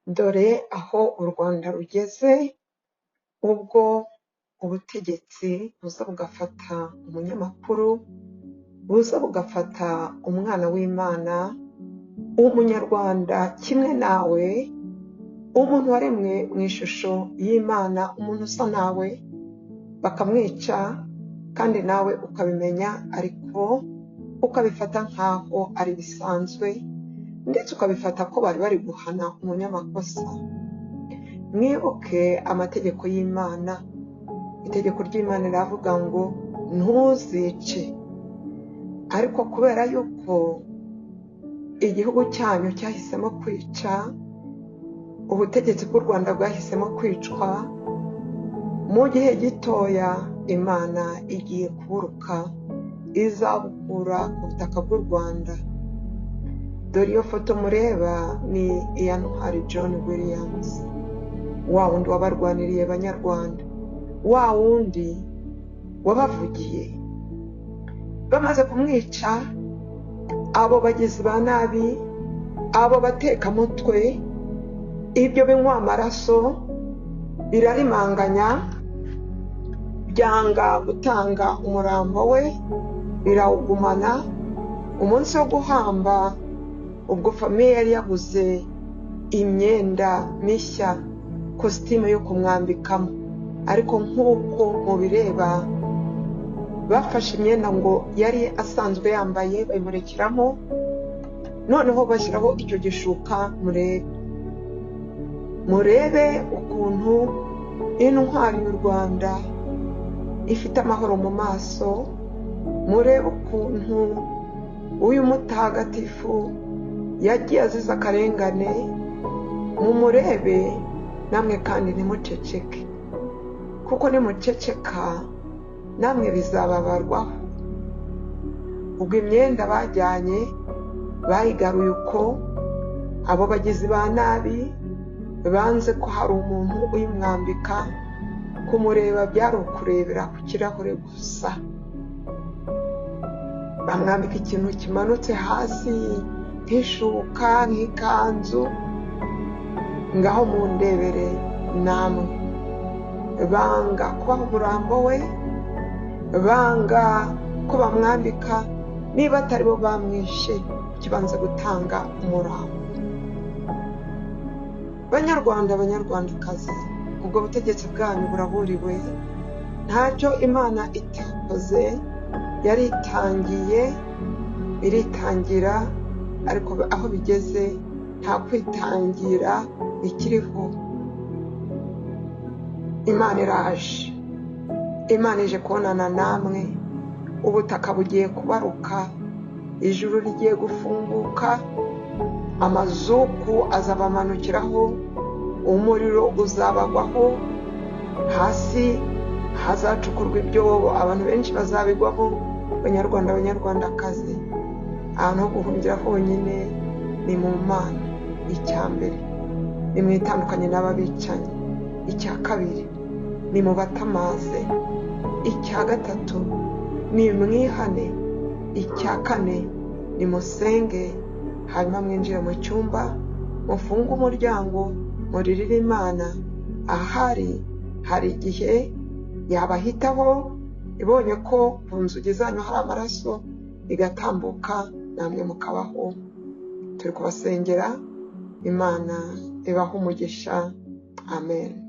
Dore aho u Rwanda rugeze, ubwo ubutegetsi buza bugafata umunyamakuru, buza bugafata umwana w'Imana, umunyarwanda kimwe nawe, umuntu waremwe mu ishusho y'Imana, umuntu usa nawe, bakamwica kandi nawe ukabimenya, ariko ukabifata nk'aho ari bisanzwe, ndetse ukabifata ko bari guhana umunyamakosa. Mwibuke amategeko y'Imana. Itegeko ry'Imana riravuga ngo ntuzice, ariko kubera yuko igihugu cyanyu cyahisemo kwica, ubutegetsi bw'u Rwanda bwahisemo kwicwa, mu gihe gitoya Imana igiye kuburuka, izabukura ku butaka bw'u Rwanda. Dore iyo foto mureba ni iya Ntwari John Williams, wa wundi wabarwaniriye Banyarwanda, wa wundi wabavugiye. Bamaze kumwica, abo bagizi ba nabi, abo batekamutwe, ibyo binywa amaraso birarimanganya, byanga gutanga umurambo we, birawugumana. Umunsi wo guhamba, ubwo famiye yari yaguze imyenda mishya, kositime yo kumwambikamo, ariko nk'uko mubireba, bafashe imyenda ngo yari asanzwe yambaye bayimurekeramo, noneho bashyiraho icyo gishuka. Murebe ukuntu intwari y'u Rwanda ifite amahoro mu maso, murebe ukuntu uyu mutagatifu yagiye aziza akarengane, mumurebe namwe kandi nimuceceke, kuko nimuceceka namwe bizababarwaho. Ubwo imyenda bajyanye bayigaruye uko, abo bagizi ba nabi banze ko hari umuntu uyimwambika, kumureba byari ukurebera ku kirahure gusa. Bamwambika ikintu kimanutse hasi nk'ishuka, nk'ikanzu. Ngaho mundebere namwe, banga kubaha umurambo we, banga ko bamwambika, niba atari bo bamwishe, kibanza gutanga umurambo. Banyarwanda, Banyarwandakazi, ubwo butegetsi bwanyu buraburiwe. Ntacyo Imana itakoze, yaritangiye, iritangira, ariko aho bigeze nta kwitangira ikiriho. Imana iraje, Imana ije kubonana namwe. Ubutaka bugiye kubaruka, ijuru rigiye gufunguka, amazuku azabamanukiraho, umuriro uzabagwaho, hasi hazacukurwa ibyobo, abantu benshi bazabigwamo. Banyarwanda, Banyarwandakazi, ahantu ho guhungira honyine ni mu Mana. Icya mbere, nimwitandukanye n'ababicanyi. Icya kabiri, nimubatamaze. Icya gatatu, nimwihane. Icya kane, nimusenge, hanyuma mwinjire mu cyumba, mufunge umuryango, muririre Imana. Ahari hari igihe yabahitaho, ibonye ko ku nzugi zanyu hari amaraso, igatambuka, namwe mukabaho. Turi kubasengera, Imana ibahe umugisha. Amen.